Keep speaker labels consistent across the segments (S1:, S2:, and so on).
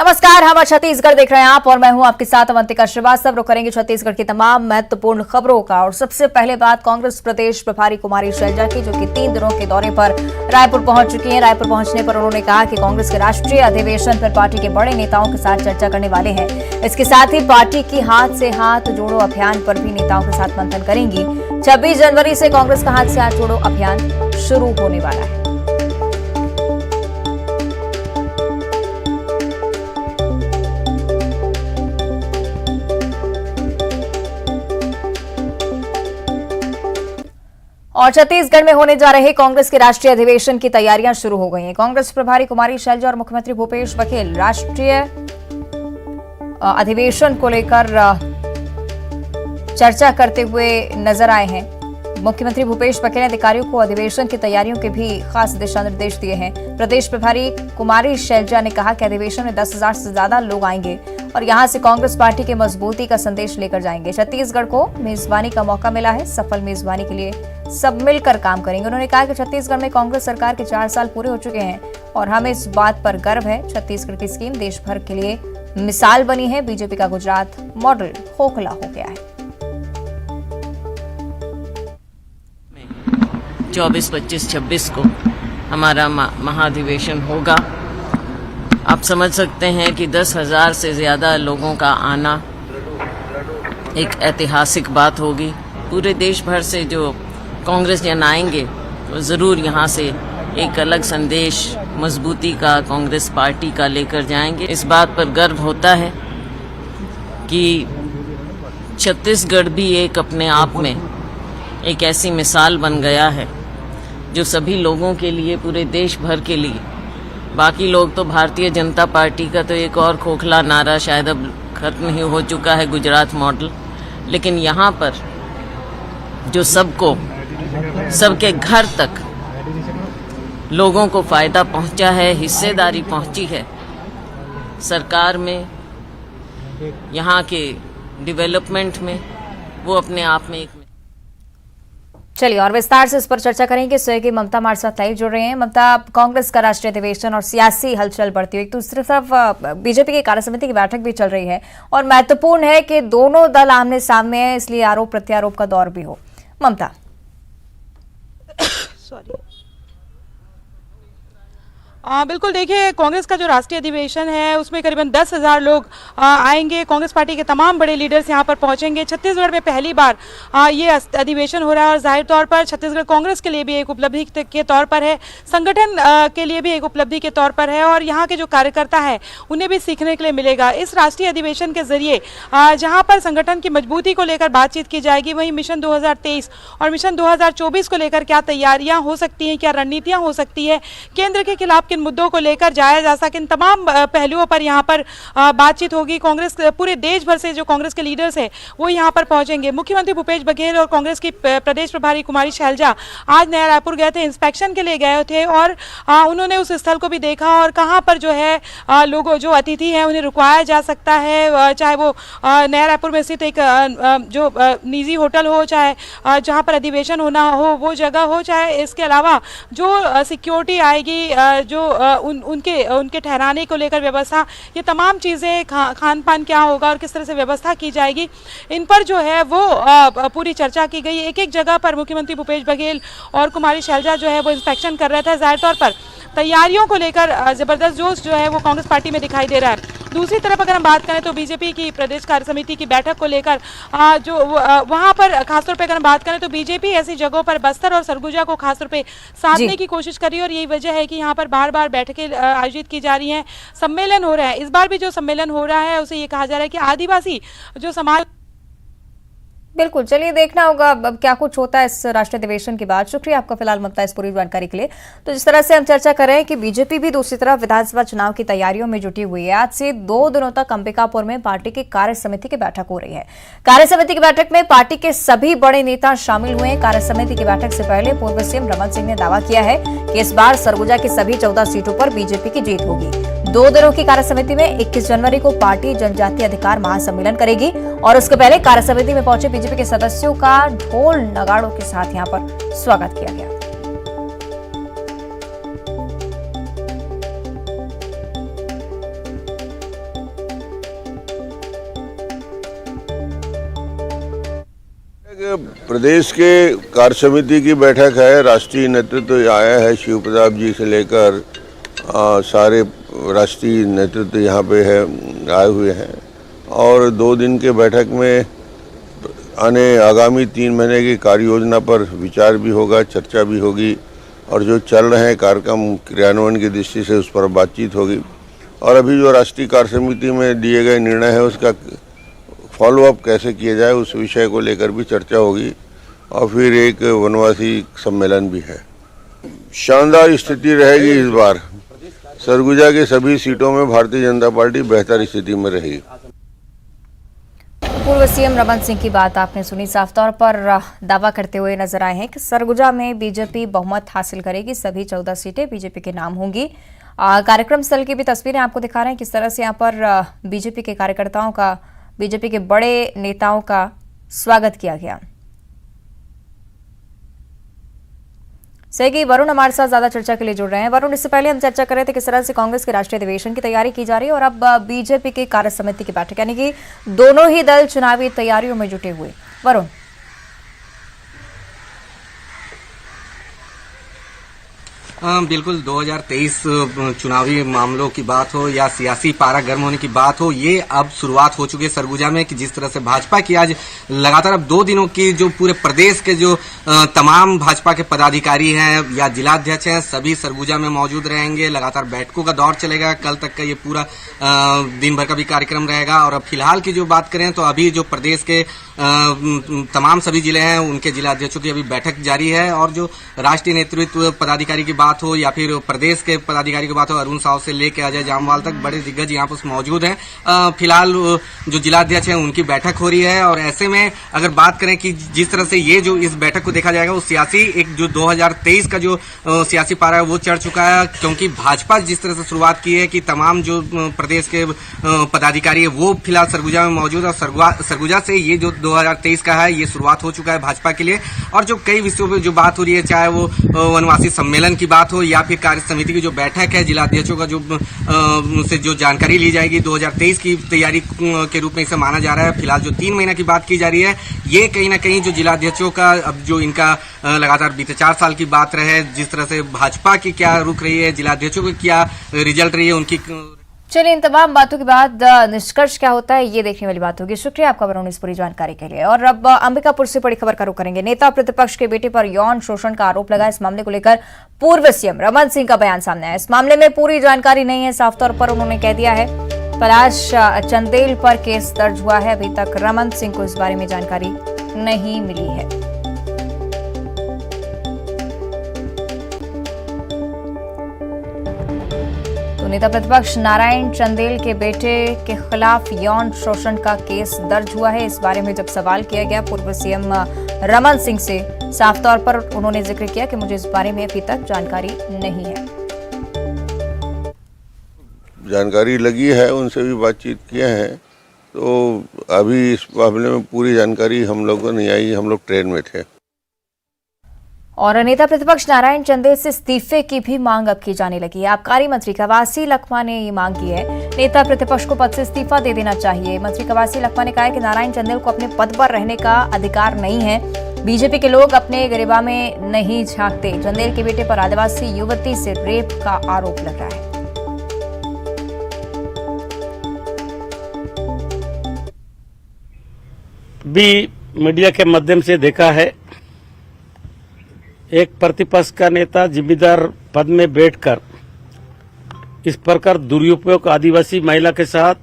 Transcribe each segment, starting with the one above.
S1: नमस्कार, हम छत्तीसगढ़ देख रहे हैं आप और मैं हूं आपके साथ अवंतिका श्रीवास्तव। रुक करेंगे छत्तीसगढ़ की तमाम महत्वपूर्ण खबरों का। और सबसे पहले बात कांग्रेस प्रदेश प्रभारी कुमारी शैलजा की, जो कि 3 दिनों के दौरे पर रायपुर पहुंच चुकी हैं। रायपुर पहुंचने पर उन्होंने कहा कि कांग्रेस के राष्ट्रीय अधिवेशन पर पार्टी के बड़े नेताओं के साथ चर्चा करने वाले हैं। इसके साथ ही पार्टी की हाथ से हाथ जोड़ो अभियान पर भी नेताओं के साथ मंथन करेंगी। 26 जनवरी से कांग्रेस का हाथ से हाथ जोड़ो अभियान शुरू होने वाला है। और छत्तीसगढ़ में होने जा रहे कांग्रेस के राष्ट्रीय अधिवेशन की तैयारियां शुरू हो गई हैं। कांग्रेस प्रभारी कुमारी शैलजा और मुख्यमंत्री भूपेश बघेल राष्ट्रीय अधिवेशन को लेकर चर्चा करते हुए नजर आए हैं। मुख्यमंत्री भूपेश बघेल ने अधिकारियों को अधिवेशन की तैयारियों के भी खास दिशा निर्देश दिए हैं। प्रदेश प्रभारी कुमारी शैलजा ने कहा कि अधिवेशन में 10,000 से ज्यादा लोग आएंगे और यहां से कांग्रेस पार्टी के मजबूती का संदेश लेकर जाएंगे। छत्तीसगढ़ को मेजबानी का मौका मिला है, सफल मेजबानी के लिए सब मिलकर काम करेंगे। उन्होंने कहा कि छत्तीसगढ़ में कांग्रेस सरकार के 4 साल पूरे हो चुके हैं और हमें इस बात पर गर्व है। छत्तीसगढ़ की स्कीम देश भर के लिए मिसाल बनी है। बीजेपी का गुजरात मॉडल खोखला हो गया है।
S2: 24, 25, 26 को हमारा महाधिवेशन होगा। आप समझ सकते हैं कि 10,000 से ज़्यादा लोगों का आना एक ऐतिहासिक बात होगी। पूरे देश भर से जो कांग्रेस जन आएंगे तो ज़रूर यहाँ से एक अलग संदेश मजबूती का कांग्रेस पार्टी का लेकर जाएंगे। इस बात पर गर्व होता है कि छत्तीसगढ़ भी एक अपने आप में एक ऐसी मिसाल बन गया है जो सभी लोगों के लिए, पूरे देश भर के लिए। बाकी लोग तो भारतीय जनता पार्टी का तो एक और खोखला नारा शायद अब खत्म ही हो चुका है, गुजरात मॉडल। लेकिन यहाँ पर जो सबको, सबके घर तक लोगों को फायदा पहुँचा है, हिस्सेदारी पहुँची है सरकार में, यहाँ के डेवलपमेंट में, वो अपने आप में एक।
S1: चलिए और विस्तार से इस पर चर्चा करेंगे। सहयोगी ममता हमारे साथ लाइव जुड़ रहे हैं। ममता, कांग्रेस का राष्ट्रीय अधिवेशन और सियासी हलचल बढ़ती हुई, दूसरी तरफ बीजेपी की कार्यसमिति की बैठक भी चल रही है और महत्वपूर्ण है कि दोनों दल आमने सामने है, इसलिए आरोप प्रत्यारोप का दौर भी हो। ममता।
S3: सॉरी। बिल्कुल, देखिए, कांग्रेस का जो राष्ट्रीय अधिवेशन है उसमें करीबन 10,000 लोग आएंगे। कांग्रेस पार्टी के तमाम बड़े लीडर्स यहां पर पहुंचेंगे। छत्तीसगढ़ में पहली बार ये अधिवेशन हो रहा है और जाहिर तौर पर छत्तीसगढ़ कांग्रेस के लिए भी एक उपलब्धि के तौर पर है, संगठन के लिए भी एक उपलब्धि के तौर पर है और यहाँ के जो कार्यकर्ता है उन्हें भी सीखने के लिए मिलेगा। इस राष्ट्रीय अधिवेशन के जरिए जहाँ पर संगठन की मजबूती को लेकर बातचीत की जाएगी, वहीं मिशन 2023 और मिशन 2024 को लेकर क्या तैयारियाँ हो सकती हैं, क्या रणनीतियाँ हो सकती है, केंद्र के खिलाफ मुद्दों को लेकर जाया जा सके, इन तमाम पहलुओं पर यहां पर बातचीत होगी। कांग्रेस पूरे देश भर से जो कांग्रेस के लीडर्स हैं वो यहां पर पहुंचेंगे। मुख्यमंत्री भूपेश बघेल और कांग्रेस की प्रदेश प्रभारी कुमारी शैलजा आज नया रायपुर गए थे, इंस्पेक्शन के लिए गए थे और उन्होंने उस स्थल को भी देखा और कहां पर जो है लोग जो अतिथि हैं उन्हें रुकवाया जा सकता है, चाहे वो नया रायपुर में स्थित एक जो निजी होटल हो, चाहे जहां पर अधिवेशन होना हो वो जगह हो, चाहे इसके अलावा जो सिक्योरिटी आएगी, जो उनके ठहराने को लेकर व्यवस्था, ये तमाम चीज़ें, खान पान क्या होगा और किस तरह से व्यवस्था की जाएगी, इन पर जो है वो पूरी चर्चा की गई। एक एक जगह पर मुख्यमंत्री भूपेश बघेल और कुमारी शैलजा जो है वो इंस्पेक्शन कर रहे थे। जाहिर तौर पर तैयारियों को लेकर जबरदस्त जोश जो है वो कांग्रेस पार्टी में दिखाई दे रहा है। दूसरी तरफ अगर हम बात करें तो बीजेपी की प्रदेश कार्य समिति की बैठक को लेकर जो वहां पर खासतौर पे अगर हम बात करें तो बीजेपी ऐसी जगहों पर बस्तर और सरगुजा को खासतौर पे साधने की कोशिश कर रही है और यही वजह है कि यहाँ पर बार बार बैठकें आयोजित की जा रही हैं, सम्मेलन हो रहा है। इस बार भी जो सम्मेलन हो रहा है उसे ये कहा जा रहा है कि आदिवासी जो समाज।
S1: बिल्कुल, चलिए देखना होगा अब क्या कुछ होता है इस राष्ट्रीय अधिवेशन के बाद। शुक्रिया आपका फिलहाल ममता इस पूरी जानकारी के लिए। तो जिस तरह से हम चर्चा कर रहे हैं कि बीजेपी भी दूसरी तरफ विधानसभा चुनाव की तैयारियों में जुटी हुई है। आज से 2 दिनों तक अंबिकापुर में पार्टी की कार्य समिति की बैठक हो रही है। कार्य समिति की बैठक में पार्टी के सभी बड़े नेता शामिल हुए हैं। कार्य समिति की बैठक से पहले पूर्व सीएम रमन सिंह ने दावा किया है कि इस बार सरगुजा की सभी 14 सीटों पर बीजेपी की जीत होगी। 2 दिनों की कार्य समिति में 21 जनवरी को पार्टी जनजातीय अधिकार महासम्मेलन करेगी और उसके पहले कार्य समिति में पहुंचे बीजेपी के सदस्यों का ढोल नगाड़ों के साथ यहां पर स्वागत किया गया।
S4: प्रदेश के कार्य समिति की बैठक है। राष्ट्रीय नेतृत्व आया है, शिव प्रताप जी से लेकर सारे राष्ट्रीय नेतृत्व यहाँ पे है, आए हुए हैं। और 2 दिन के बैठक में आगामी 3 महीने की कार्य योजना पर विचार भी होगा, चर्चा भी होगी, और जो चल रहे हैं कार्यक्रम क्रियान्वयन की दृष्टि से उस पर बातचीत होगी। और अभी जो राष्ट्रीय कार्य समिति में दिए गए निर्णय है उसका फॉलोअप कैसे किया जाए उस विषय को लेकर भी चर्चा होगी। और फिर एक वनवासी सम्मेलन भी है। शानदार स्थिति रहेगी इस बार। सरगुजा के सभी सीटों में भारतीय जनता पार्टी बेहतर स्थिति में रहेगी।
S1: पूर्व सीएम रमन सिंह की बात आपने सुनी, साफ तौर पर दावा करते हुए नजर आए हैं कि सरगुजा में बीजेपी बहुमत हासिल करेगी, सभी 14 सीटें बीजेपी के नाम होंगी। कार्यक्रम स्थल की भी तस्वीरें आपको दिखा रहे हैं किस तरह से यहाँ पर बीजेपी के कार्यकर्ताओं का, बीजेपी के बड़े नेताओं का स्वागत किया गया। सही वरुण हमारे साथ ज्यादा चर्चा के लिए जुड़ रहे हैं। वरुण, इससे पहले हम चर्चा कर रहे थे किस तरह से कांग्रेस के राष्ट्रीय अधिवेशन की तैयारी की जा रही है और अब बीजेपी की कार्य समिति की बैठक, यानी कि दोनों ही दल चुनावी तैयारियों में जुटे हुए। वरुण,
S5: बिल्कुल 2023 चुनावी मामलों की बात हो या सियासी पारा गर्म होने की बात हो, ये अब शुरुआत हो चुकी है सरगुजा में कि जिस तरह से भाजपा की आज लगातार अब 2 दिनों की जो पूरे प्रदेश के जो तमाम भाजपा के पदाधिकारी हैं या जिलाध्यक्ष हैं सभी सरगुजा में मौजूद रहेंगे। लगातार बैठकों का दौर चलेगा, कल तक का ये पूरा दिन भर का भी कार्यक्रम रहेगा। और अब फिलहाल की जो बात करें तो अभी जो प्रदेश के तमाम सभी जिले हैं उनके जिलाध्यक्षों की अभी बैठक जारी है। और जो राष्ट्रीय नेतृत्व पदाधिकारी की बात हो या फिर प्रदेश के पदाधिकारी की बात हो, अरुण साव से लेकर अजय जामवाल तक बड़े दिग्गज यहाँ पर मौजूद हैं। फिलहाल जो जिलाध्यक्ष हैं उनकी बैठक हो रही है। और ऐसे में अगर बात करें कि जिस तरह से ये जो इस बैठक को देखा जाएगा वो सियासी एक जो 2023 का जो सियासी पारा है वो चढ़ चुका है, क्योंकि भाजपा जिस तरह से शुरुआत की है कि तमाम जो प्रदेश के पदाधिकारी है वो फिलहाल सरगुजा में मौजूद है। और सरगुजा से ये जो 2023 का है ये शुरुआत हो चुका है भाजपा के लिए। और जो कई विषयों पर जो बात हो रही है, चाहे वो वनवासी सम्मेलन की बात हो या फिर कार्य समिति की जो बैठक है, जिलाध्यक्षों का जो से जो जानकारी ली जाएगी 2023 की तैयारी के रूप में इसे माना जा रहा है। फिलहाल जो 3 महीने की बात की जा रही है ये कहीं ना कहीं जो जिलाध्यक्षों का अब जो इनका लगातार बीते 4 साल की बात रहे, जिस तरह से भाजपा की क्या रुख रही है, जिलाध्यक्षों की क्या रिजल्ट रही है उनकी।
S1: चलिए, इन तमाम बातों के बाद निष्कर्ष क्या होता है ये देखने वाली बात होगी। शुक्रिया आपका वरुण इस पूरी जानकारी के लिए। और अब अंबिकापुर से बड़ी खबर का रुख करेंगे। नेता प्रतिपक्ष के बेटे पर यौन शोषण का आरोप लगा। इस मामले को लेकर पूर्व सीएम रमन सिंह का बयान सामने आया। इस मामले में पूरी जानकारी नहीं है, साफ तौर पर उन्होंने कह दिया है पलाश चंदेल पर केस दर्ज हुआ है। अभी तक रमन सिंह को इस बारे में जानकारी नहीं मिली है। तो नेता प्रतिपक्ष नारायण चंदेल के बेटे के खिलाफ यौन शोषण का केस दर्ज हुआ है। इस बारे में जब सवाल किया गया पूर्व सीएम रमन सिंह से, साफ तौर पर उन्होंने जिक्र किया कि मुझे इस बारे में अभी तक जानकारी नहीं है।
S4: जानकारी लगी है, उनसे भी बातचीत किए हैं, तो अभी इस मामले में पूरी जानकारी हम लोग को नहीं आई, हम लोग ट्रेन में थे।
S1: और नेता प्रतिपक्ष नारायण चंदेल से इस्तीफे की भी मांग अब की जाने लगी है। आबकारी मंत्री कवासी लखमा ने ये मांग की है। नेता प्रतिपक्ष को पद से इस्तीफा दे देना चाहिए। मंत्री कवासी लखमा ने कहा है कि नारायण चंदेल को अपने पद पर रहने का अधिकार नहीं है। बीजेपी के लोग अपने गरिमा में नहीं झांकते। चंदेल के बेटे पर आदिवासी युवती से रेप का आरोप लग रहा है।
S6: भी मीडिया के माध्यम से देखा है, एक प्रतिपक्ष का नेता जिम्मेदार पद में बैठकर इस प्रकार दुरुपयोग आदिवासी महिला के साथ,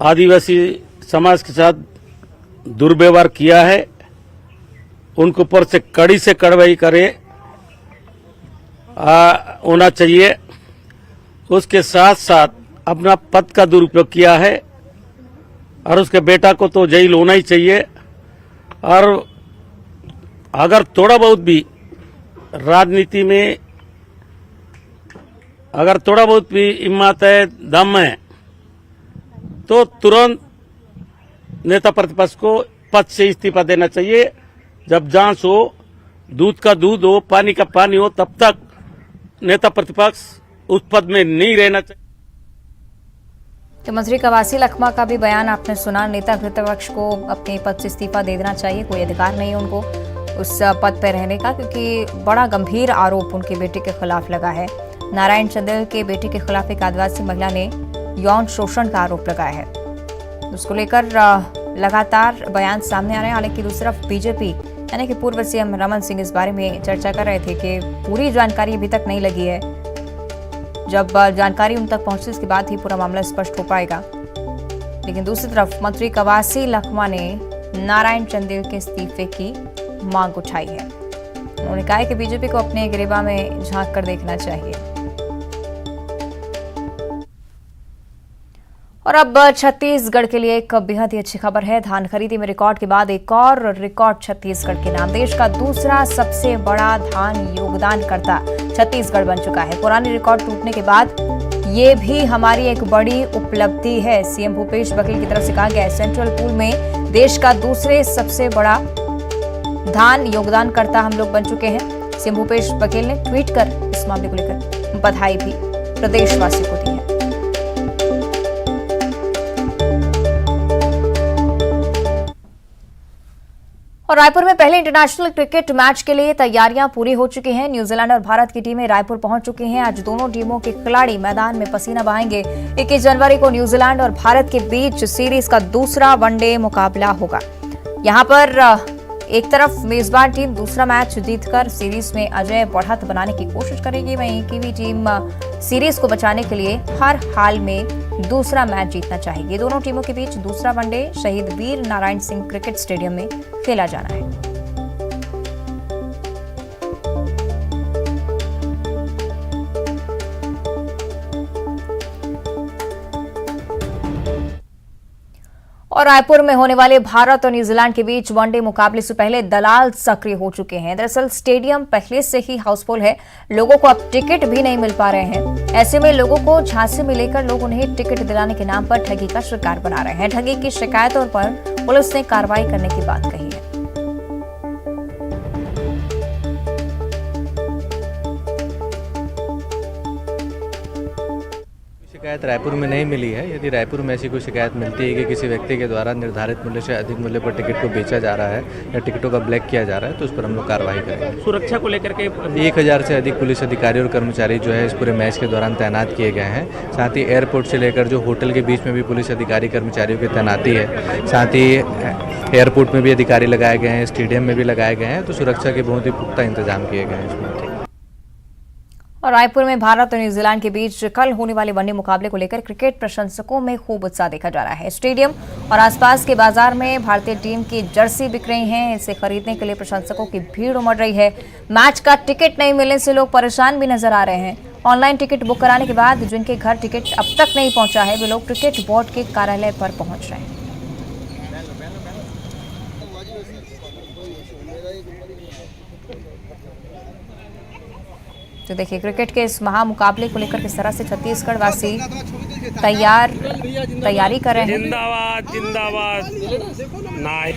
S6: आदिवासी समाज के साथ दुर्व्यवहार किया है। उनके ऊपर से कड़ी से कार्रवाई करे होना चाहिए। उसके साथ साथ अपना पद का दुरुपयोग किया है और उसके बेटा को तो जेल होना ही चाहिए। और अगर थोड़ा बहुत भी राजनीति में अगर थोड़ा बहुत भी हिम्मत है, दम है, तो तुरंत नेता प्रतिपक्ष को पद से इस्तीफा देना चाहिए। जब जांच हो, दूध का दूध हो, पानी का पानी हो, तब तक नेता प्रतिपक्ष उस पद में नहीं रहना चाहिए।
S1: मुख्यमंत्री कवासी लखमा का भी बयान आपने सुना। नेता प्रतिपक्ष को अपने पद से इस्तीफा दे देना चाहिए, कोई अधिकार नहीं है उनको उस पद पर रहने का, क्योंकि बड़ा गंभीर आरोप उनके बेटे के खिलाफ लगा है। नारायण चंदेल के बेटे के खिलाफ एक आदिवासी महिला ने यौन शोषण का आरोप लगाया है। उसको लेकर लगातार बयान सामने आ रहे हैं। हालांकि दूसरी तरफ बीजेपी यानी कि पूर्व सीएम रमन सिंह इस बारे में चर्चा कर रहे थे कि पूरी जानकारी अभी तक नहीं लगी है, जब जानकारी उन तक पहुंचे उसके बाद ही पूरा मामला स्पष्ट हो पाएगा। लेकिन दूसरी तरफ मंत्री कवासी लखमा ने नारायण चंदेल के इस्तीफे की मांग उठाई है। उन्होंने कहा है कि बीजेपी को अपने गिरेबा में झांक कर देखना चाहिए। और अब छत्तीसगढ़ के लिए एक बेहद ही अच्छी खबर है। धान खरीदी में रिकॉर्ड के बाद एक और रिकॉर्ड छत्तीसगढ़ के नाम। देश का दूसरा सबसे बड़ा धान योगदानकर्ता छत्तीसगढ़ बन चुका है। पुराने रिकॉर्ड टूटने के बाद ये भी हमारी एक बड़ी उपलब्धि है। सीएम भूपेश बघेल की तरफ से कहा गया है, सेंट्रल पूल में देश का दूसरे सबसे बड़ा धान योगदानकर्ता हम लोग बन चुके हैं। सीएम भूपेश बघेल ने ट्वीट कर इस मामले को लेकर बधाई भी प्रदेशवासियों को दी है। और रायपुर में पहले इंटरनेशनल क्रिकेट मैच के लिए तैयारियां पूरी हो चुकी हैं। न्यूजीलैंड और भारत की टीमें रायपुर पहुंच चुकी हैं। आज दोनों टीमों के खिलाड़ी मैदान में पसीना बहाएंगे। 21 जनवरी को न्यूजीलैंड और भारत के बीच सीरीज का दूसरा वनडे मुकाबला होगा। यहां पर एक तरफ मेजबान टीम दूसरा मैच जीतकर सीरीज में अजय बढ़त बनाने की कोशिश करेगी, वहीं कीवी टीम सीरीज को बचाने के लिए हर हाल में दूसरा मैच जीतना चाहेगी। दोनों टीमों के बीच दूसरा वनडे शहीद वीर नारायण सिंह क्रिकेट स्टेडियम में खेला जाना है। और रायपुर में होने वाले भारत और न्यूजीलैंड के बीच वनडे मुकाबले से पहले दलाल सक्रिय हो चुके हैं। दरअसल स्टेडियम पहले से ही हाउसफुल है, लोगों को अब टिकट भी नहीं मिल पा रहे हैं। ऐसे में लोगों को झांसे में लेकर लोग उन्हें टिकट दिलाने के नाम पर ठगी का शिकार बना रहे हैं। ठगी की शिकायतों पर पुलिस ने कार्रवाई करने की बात कही है।
S7: शिकायत रायपुर में नहीं मिली है। यदि रायपुर में ऐसी कोई शिकायत मिलती है कि किसी व्यक्ति के द्वारा निर्धारित मूल्य से अधिक मूल्य पर टिकट को बेचा जा रहा है या टिकटों का ब्लैक किया जा रहा है, तो उस पर हम लोग कार्रवाई करेंगे।
S8: सुरक्षा को लेकर के
S7: 1000 से अधिक पुलिस अधिकारी और कर्मचारी जो है इस पूरे मैच के दौरान तैनात किए गए हैं। साथ ही एयरपोर्ट से लेकर जो होटल के बीच में भी पुलिस अधिकारी कर्मचारियों की तैनाती है। साथ ही एयरपोर्ट में भी अधिकारी लगाए गए हैं, स्टेडियम में भी लगाए गए हैं। तो सुरक्षा के बहुत ही पुख्ता इंतजाम किए गए हैं इसमें।
S1: और रायपुर में भारत और न्यूजीलैंड के बीच कल होने वाले वनडे मुकाबले को लेकर क्रिकेट प्रशंसकों में खूब उत्साह देखा जा रहा है। स्टेडियम और आसपास के बाजार में भारतीय टीम की जर्सी बिक रही हैं। इसे खरीदने के लिए प्रशंसकों की भीड़ उमड़ रही है। मैच का टिकट नहीं मिलने से लोग परेशान भी नजर आ रहे हैं। ऑनलाइन टिकट बुक कराने के बाद जिनके घर टिकट अब तक नहीं पहुंचा है, वे लोग क्रिकेट बोर्ड के कार्यालय पर पहुंच रहे हैं। तो देखिए क्रिकेट के इस महामुकाबले को लेकर किस तरह से छत्तीसगढ़ वासी तैयारी कर रहे हैं।
S8: जिंदाबाद जिंदाबाद नाय।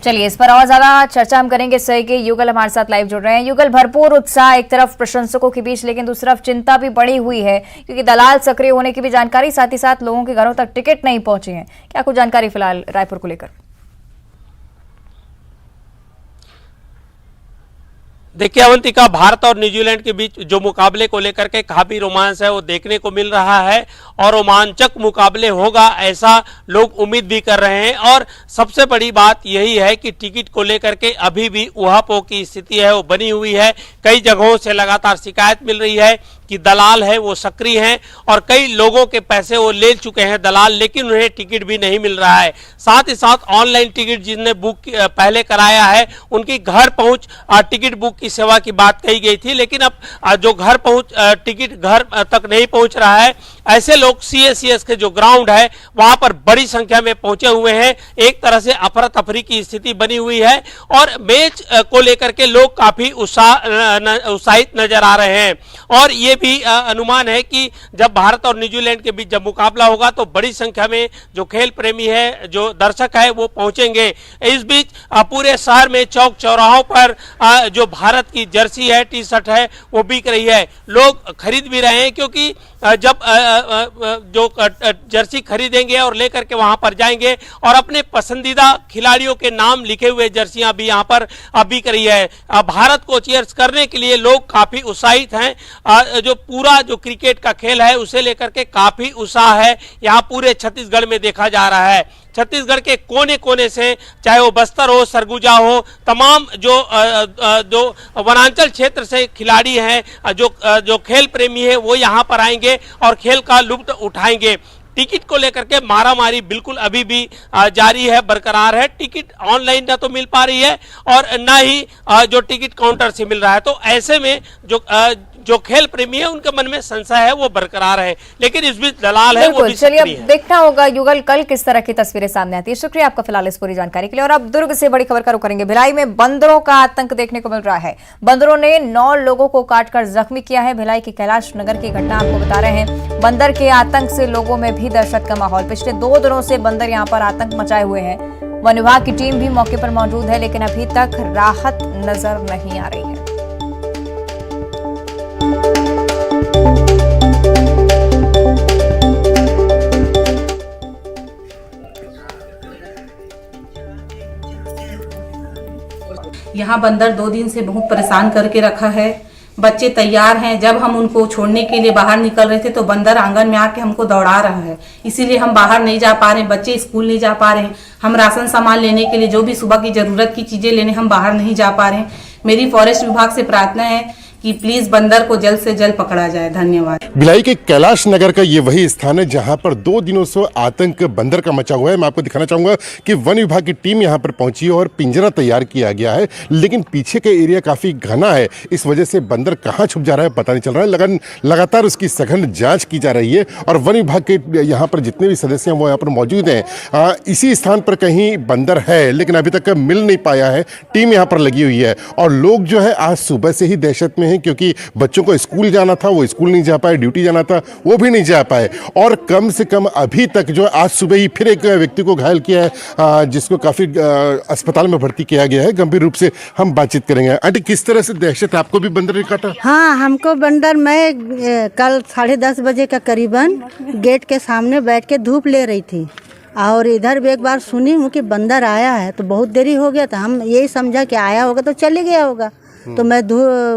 S1: चलिए इस पर और ज्यादा चर्चा हम करेंगे। सहयोगी युगल हमारे साथ लाइव जुड़ रहे हैं। युगल, भरपूर उत्साह एक तरफ प्रशंसकों के बीच, लेकिन दूसरी तरफ चिंता भी बढ़ी हुई है क्योंकि दलाल सक्रिय होने की भी जानकारी, साथ ही साथ लोगों के घरों तक टिकट नहीं पहुंचे हैं। क्या कुछ जानकारी फिलहाल रायपुर को लेकर?
S8: देखिए अवंतिका, भारत और न्यूजीलैंड के बीच जो मुकाबले को लेकर के काफी रोमांच है वो देखने को मिल रहा है और रोमांचक मुकाबले होगा ऐसा लोग उम्मीद भी कर रहे हैं। और सबसे बड़ी बात यही है कि टिकट को लेकर के अभी भी उहापोह की स्थिति है वो बनी हुई है। कई जगहों से लगातार शिकायत मिल रही है कि दलाल है वो सक्रिय हैं और कई लोगों के पैसे वो ले चुके हैं दलाल, लेकिन उन्हें टिकट भी नहीं मिल रहा है। साथ ही साथ ऑनलाइन टिकट जिसने बुक पहले कराया है उनकी घर पहुंच टिकट बुक की सेवा की बात कही गई थी, लेकिन अब जो घर पहुंच टिकट घर तक नहीं पहुंच रहा है ऐसे लोग CACS के जो ग्राउंड है वहां पर बड़ी संख्या में पहुंचे हुए हैं। एक तरह से अफरा तफरी की स्थिति बनी हुई है और मैच को लेकर के लोग काफी उत्साहित नजर आ रहे हैं और ये भी अनुमान है कि जब भारत और न्यूजीलैंड के बीच जब मुकाबला होगा तो बड़ी संख्या में जो खेल प्रेमी है, जो दर्शक है, वो पहुंचेंगे। इस बीच पूरे शहर में चौक चौराहों पर जो भारत की जर्सी है, टी-शर्ट है, वो बिक रही है। लोग खरीद भी रहे हैं क्योंकि जब जो जर्सी खरीदेंगे और लेकर के वहां पर जाएंगे और अपने पसंदीदा खिलाड़ियों के नाम लिखे हुए जर्सियां भी यहां पर बिक रही है। भारत को चीयर्स करने के लिए लोग काफी उत्साहित हैं। जो पूरा जो क्रिकेट का खेल है उसे लेकर के काफी उत्साह है यहाँ पूरे छत्तीसगढ़ में देखा जा रहा है। छत्तीसगढ़ के कोने कोने से, चाहे वो बस्तर हो, सरगुजा हो, तमाम जो वनांचल क्षेत्र से खिलाड़ी हैं, जो खेल प्रेमी है, वो यहाँ पर आएंगे और खेल का लुत्फ उठाएंगे। टिकट को लेकर के मारामारी बिल्कुल अभी भी जारी है, बरकरार है। टिकट ऑनलाइन ना तो मिल पा रही है और ना ही जो टिकट काउंटर से मिल रहा है। तो ऐसे में जो खेल प्रेमी है उनके मन में संशय है वो बरकरार है, लेकिन इस बीच दलाल है वो भी
S1: चलिए अब
S8: सक्रिय है।
S1: देखना होगा युगल कल किस तरह की तस्वीरें सामने आती है। शुक्रिया आपका फिलहाल इस पूरी जानकारी के लिए। और अब दुर्ग से बड़ी खबर का रुख करेंगे। भिलाई में बंदरों का आतंक देखने को मिल रहा है। बंदरों ने 9 लोगों को काटकर जख्मी किया है। भिलाई के कैलाश नगर की घटना आपको बता रहे हैं। बंदर के आतंक से लोगों में भी दहशत का माहौल। पिछले 2 दिनों से बंदर यहाँ पर आतंक मचाए हुए हैं। वन विभाग की टीम भी मौके पर मौजूद है, लेकिन अभी तक राहत नजर नहीं आ रही है।
S9: यहाँ बंदर 2 दिन से बहुत परेशान करके रखा है। बच्चे तैयार हैं, जब हम उनको छोड़ने के लिए बाहर निकल रहे थे तो बंदर आंगन में आके हमको दौड़ा रहा है। इसीलिए हम बाहर नहीं जा पा रहे हैं, बच्चे स्कूल नहीं जा पा रहे हैं। हम राशन सामान लेने के लिए, जो भी सुबह की जरूरत की चीजें लेने, हम बाहर नहीं जा पा रहे हैं। मेरी फॉरेस्ट विभाग से प्रार्थना है कि प्लीज बंदर को जल्द से जल्द पकड़ा जाए। धन्यवाद।
S10: भिलाई के कैलाश नगर का ये वही स्थान है जहां पर 2 दिनों से आतंक बंदर का मचा हुआ है। मैं आपको दिखाना चाहूंगा कि वन विभाग की टीम यहां पर पहुंची है और पिंजरा तैयार किया गया है, लेकिन पीछे का एरिया काफी घना है। इस वजह से बंदर कहां छुप जा रहा है पता नहीं चल रहा है। लगातार उसकी सघन जांच की जा रही है और वन विभाग के यहाँ पर जितने भी सदस्य हैं वो यहाँ पर मौजूद हैं। इसी स्थान पर कहीं बंदर है, लेकिन अभी तक मिल नहीं पाया है। टीम यहाँ पर लगी हुई है और लोग जो है आज सुबह से ही दहशत में है, क्योंकि बच्चों को स्कूल जाना था, वो स्कूल नहीं जा पाए, ड्यूटी जाना था, वो भी नहीं जा पाए। और कम से कम अभी तक जो आज सुबह ही फिर एक व्यक्ति को घायल किया है, जिसको काफ़ी अस्पताल में भर्ती किया गया है गंभीर रूप से। हम बातचीत करेंगे। आंटी, किस तरह से दहशत, आपको भी बंदर ने काटा?
S11: हाँ, हमको बंदर, मैं कल 10:30 बजे का करीबन गेट के सामने बैठ के धूप ले रही थी और इधर भी एक बार सुनी हूँ कि बंदर आया है, तो बहुत देरी हो गया था। हम यही समझा कि आया होगा तो चले गया होगा, तो मैं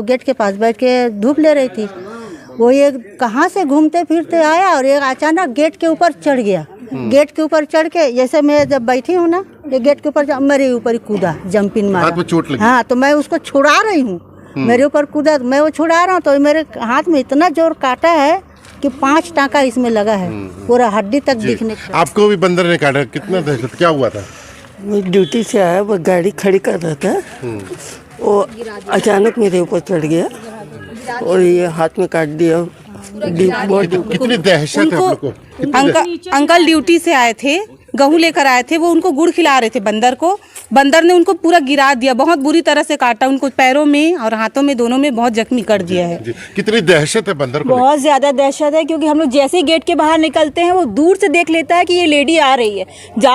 S11: गेट के पास बैठ के धूप ले रही थी। वो ये कहाँ से घूमते फिरते आया और ये अचानक गेट के ऊपर चढ़ गया। गेट के ऊपर चढ़ के, जैसे मैं जब बैठी हूँ ना, ये गेट के ऊपर मेरे ऊपर ही कूदा, जंपिंग मारा।
S10: हाथ में चोट लगी?
S11: हाँ, तो मैं उसको छुड़ा रही हूँ, मेरे ऊपर कूदा, मैं वो छुड़ा रहा हूँ तो मेरे हाथ में इतना जोर काटा है कि 5 टाँका इसमें लगा है, पूरा हड्डी तक दिखने।
S10: आपको भी बंदर ने काटा? कितना दहशत, क्या हुआ था?
S12: मैं ड्यूटी से आया, वो गाड़ी खड़ी कर रहा था, वो अचानक मेरे ऊपर चढ़ गया और ये हाथ में काट दिया।
S10: कितनी दहशत है आप लोग को?
S3: अंकल ड्यूटी से आए थे, गेहूं लेकर आए थे, वो उनको गुड़ खिला रहे थे बंदर को। बंदर ने उनको पूरा गिरा दिया, बहुत बुरी तरह से काटा, उनको पैरों में और हाथों में, दोनों में बहुत जख्मी कर दिया है।
S10: कितनी दहशत है बंदर को?
S13: बहुत ज्यादा दहशत है, क्योंकि हम लोग जैसे ही गेट के बाहर निकलते हैं वो दूर से देख लेता है कि ये लेडी आ रही है।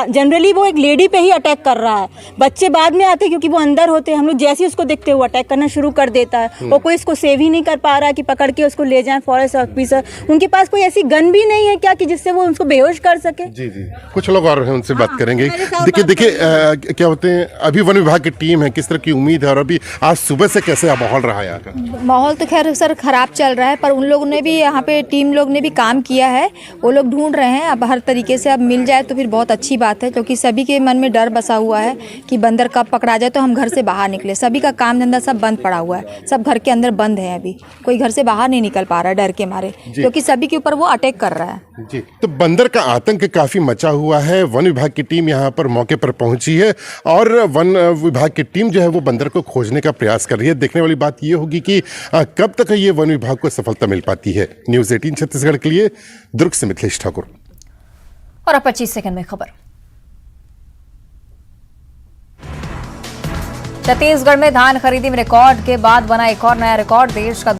S13: जनरली वो एक लेडी पे ही अटैक कर रहा है, बच्चे बाद में आते हैं क्योंकि वो अंदर होते हैं। हम लोग जैसे ही उसको देखते हुए अटैक करना शुरू कर देता है। वो कोई इसको सेव ही नहीं कर पा रहा है कि पकड़ के उसको ले जाए फॉरेस्ट ऑफिसर। उनके पास कोई ऐसी गन भी नहीं है क्या कि जिससे वो उसको बेहोश कर सके।
S10: जी, कुछ लोग और हैं, उनसे बात करेंगे। देखिए क्या होते हैं, अभी वन विभाग की टीम है, किस तरह की उम्मीद है और अभी आज सुबह से कैसे माहौल रहा यहाँ का?
S14: माहौल तो खैर सर खराब चल रहा है, पर उन लोगों ने भी, यहाँ पे टीम लोग ने भी काम किया है। वो लोग ढूंढ रहे हैं, अब हर तरीके से अब मिल जाए तो फिर बहुत अच्छी बात है, क्योंकि सभी के मन में डर बसा हुआ है कि बंदर कब पकड़ा जाए तो हम घर से बाहर निकले। सभी का काम धंधा सब बंद पड़ा हुआ है, सब घर के अंदर बंद है, अभी कोई घर से बाहर नहीं निकल पा रहा है डर के मारे, क्योंकि सभी के ऊपर वो अटैक कर रहा है।
S10: जी, तो बंदर का आतंक काफी मचा हुआ है। है वन विभाग की टीम यहाँ पर मौके पर पहुंची है और वन विभाग की टीम जो है वो बंदर को खोजने का प्रयास कर रही है। देखने वाली बात ये होगी कि कब तक ये वन विभाग को सफलता मिल पाती है। न्यूज़ 18 छत्तीसगढ़ के लिए दुर्ग से मिथिलेश ठाकुर।
S1: और अब 25 सेकंड में खबर। छत्तीसगढ़ में धान खरीदी में रिकॉर्ड के बाद बना एक और नया रिकॉर्ड। देश का